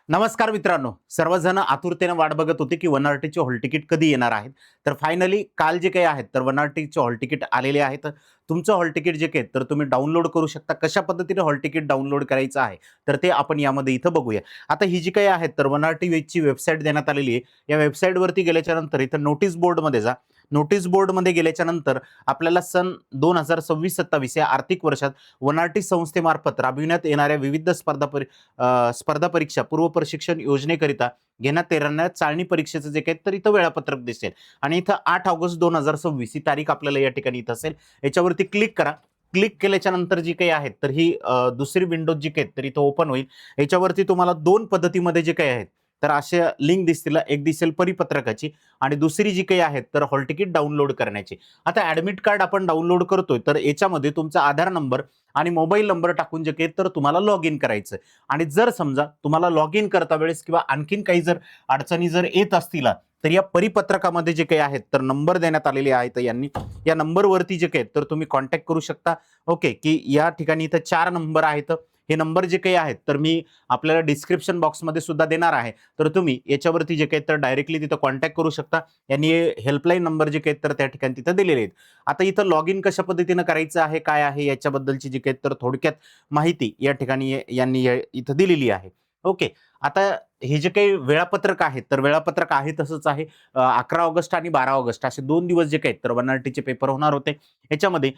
नमस्कार मित्रांनो, सर्वजण आतुरतेने वाट बघत होते की वनआरटीचे हॉल तिकीट कधी येणार आहेत. तर फायनली काल जे काही आहेत तर वनआरटीचे हॉल तिकीट आलेले आहेत. तुमचं हॉल तिकीट जे काही तर तुम्ही डाउनलोड करू शकता. कशा पद्धतीने हॉल तिकीट डाउनलोड करायचं आहे तर ते आपण यामध्ये इथं बघूया. आता ही जी काही आहेत तर वनआरटीची वेबसाईट देण्यात आलेली आहे. या वेबसाईटवरती गेल्याच्या नंतर इथं नोटीस बोर्डमध्ये जा. नोटीस बोर्डमध्ये गेल्याच्या नंतर आपल्याला सन 2026-27 या आर्थिक वर्षात वनआरटी संस्थेमार्फत राबविण्यात येणाऱ्या विविध स्पर्धा परीक्षा पूर्व प्रशिक्षण योजनेकरिता घेण्यात येणाऱ्या चाळणी परीक्षेचं जे काही तर इथं वेळापत्रक दिसेल आणि इथं 8 ऑगस्ट 2026 ही तारीख आपल्याला या ठिकाणी इथं असेल. याच्यावरती क्लिक करा. क्लिक केल्याच्या नंतर जी काही आहेत तर ही दुसरी विंडो जी काही तर इथं ओपन होईल. याच्यावरती तुम्हाला दोन पद्धतीमध्ये जे काही आहेत तर अशा लिंक दिसतील. एक दिसेल परिपत्रकाची आणि दुसरी जी काही आहेत तर हॉल तिकीट डाउनलोड करण्याची. आता ऍडमिट कार्ड आपण डाउनलोड करतोय तर याच्यामध्ये तुमचा आधार नंबर आणि मोबाईल नंबर टाकून जे काही तर तुम्हाला लॉग इन करायचं आणि जर समजा तुम्हाला लॉग इन करता वेळेस किंवा आणखीन काही जर अडचणी जर येत असतील तर या परिपत्रकामध्ये जे काही आहेत तर नंबर देण्यात आलेले आहेत. यांनी या नंबरवरती जे काही तर तुम्ही कॉन्टॅक्ट करू शकता. ओके, की या ठिकाणी इथं 4 नंबर आहेत. हे नंबर जे काही आहेत तर मी आपल्याला डिस्क्रिप्शन बॉक्समध्ये सुद्धा देणार आहे. तर तुम्ही याच्यावरती जे काही तर डायरेक्टली तिथं कॉन्टॅक्ट करू शकता. यांनी हेल्पलाईन नंबर जे काही तर त्या ठिकाणी तिथं दिलेले आहेत. आता इथं लॉग इन कशा पद्धतीनं करायचं आहे, काय आहे याच्याबद्दलची जी काही तर थोडक्यात माहिती या ठिकाणी यांनी इथं दिलेली आहे. ओके, आता हे जे काही वेळापत्रक आहे तर वेळापत्रक आहे तसंच आहे. 11 ऑगस्ट आणि 12 ऑगस्ट असे 2 दिवस जे काही तर वनआरटीचे पेपर होणार होते. याच्यामध्ये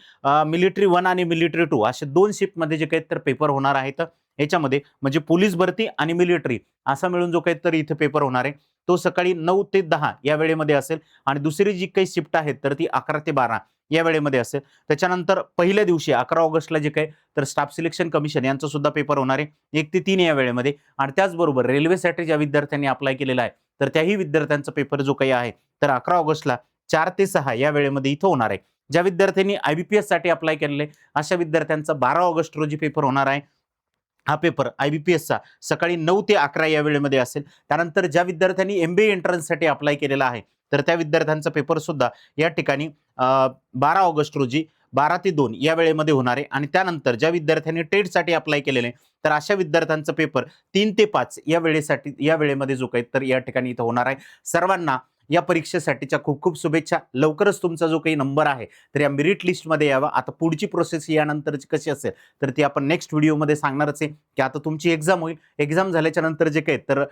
मिलिटरी 1 आणि मिलिटरी 2 असे 2 शिफ्टमध्ये जे काही तर पेपर होणार आहेत. याच्यामध्ये म्हणजे पोलीस भरती आणि मिलिटरी असा मिळून जो काही तर इथे पेपर होणार आहे तो सकाळी 9 ते 10 या वेळेमध्ये असेल आणि दुसरी जी काही शिफ्ट आहे तर ती 11 ते 12 या वेळेमध्ये असेल. त्याच्यानंतर पहिल्या दिवशी 11 ऑगस्टला जे काही तर स्टाफ सिलेक्शन कमिशन यांचा सुद्धा पेपर होणार आहे 1 ते 3 या वेळेमध्ये आणि त्याचबरोबर रेल्वेसाठी ज्या विद्यार्थ्यांनी अप्लाय केलेला आहे तर त्याही विद्यार्थ्यांचा पेपर जो काही आहे तर 11 ऑगस्टला 4 ते 6 या वेळेमध्ये इथं होणार आहे. ज्या विद्यार्थ्यांनी आयबीपीएस साठी अप्लाय केलेले अशा विद्यार्थ्यांचा 12 ऑगस्ट रोजी पेपर होणार आहे. हा पेपर आयबीपीएसचा सकाळी 9 ते 11 या वेळेमध्ये असेल. त्यानंतर ज्या विद्यार्थ्यांनी एमबीए एंट्रन्ससाठी अप्लाय केलेला आहे तर त्या विद्यार्थ्यांचा पेपर सुद्धा या ठिकाणी 12 ऑगस्ट रोजी 12 ते 2 या वेळेमध्ये होणार आहे आणि त्यानंतर ज्या विद्यार्थ्यांनी टेटसाठी अप्लाय केलेले तर अशा विद्यार्थ्यांचा पेपर 3 ते 5 या वेळेसाठी या वेळेमध्ये जो काही तर या ठिकाणी इथं होणार आहे. सर्वांना या परीक्षेसाठीच्या खूप खूप शुभेच्छा. लवकरच तुमचा जो काही नंबर आहे तर या मेरिट लिस्टमध्ये यावा. आता पुढची प्रोसेस यानंतरची कशी असेल तर ती आपण नेक्स्ट व्हिडिओमध्ये सांगणारच आहे की आता तुमची एक्झाम होईल. एक्झाम झाल्याच्या नंतर जे काही तर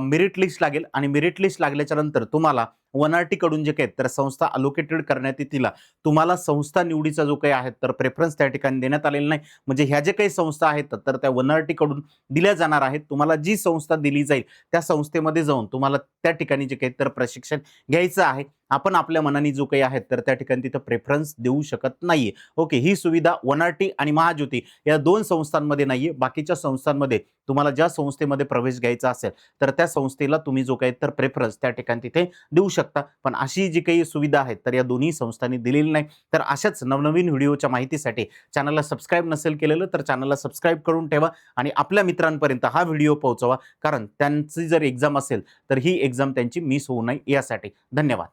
मेरिट लिस्ट लागेल आणि मेरिट लिस्ट लागल्याच्या नंतर तुम्हाला वनआरटी कडून जे काही तर संस्था अलोकेटेड करण्यात येतील. तुम्हाला संस्था निवडीचा जो काही आहे तर प्रेफरन्स त्या ठिकाणी देण्यात आलेला नाही. म्हणजे ह्या जे काही संस्था आहेत तर त्या वनआरटी कडून दिल्या जाणार आहेत. तुम्हाला जी संस्था दिली जाईल त्या संस्थेमध्ये जाऊन तुम्हाला त्या ठिकाणी जे काही तर प्रशिक्षण घ्यायचं आहे. आपण आपल्या मनाने जो काही आहे तर त्या ठिकाणी तिथं प्रेफरन्स देऊ शकत नाहीये. ओके, ही सुविधा वनआरटी आणि महाज्योती या 2 संस्थांमध्ये नाहीये. बाकीच्या संस्थांमध्ये तुम्हाला ज्या संस्थेमध्ये प्रवेश घ्यायचा असेल तर त्या संस्थेला तुम्ही जो काही तर प्रेफरन्स त्या ठिकाणी तिथे देऊ शकता. पण अशी जी काही सुविधा आहे तर या दोन्ही संस्थांनी दिलेली नाही. तर अशाच नवनवीन व्हिडिओच्या माहितीसाठी चॅनलला सबस्क्राईब नसेल केलेलं तर चॅनलला सबस्क्राईब करून ठेवा आणि आपल्या मित्रांपर्यंत हा व्हिडिओ पोहोचवा. कारण त्यांची जर एक्झाम असेल तर ही एक्झाम त्यांची मिस होऊ नये यासाठी. धन्यवाद.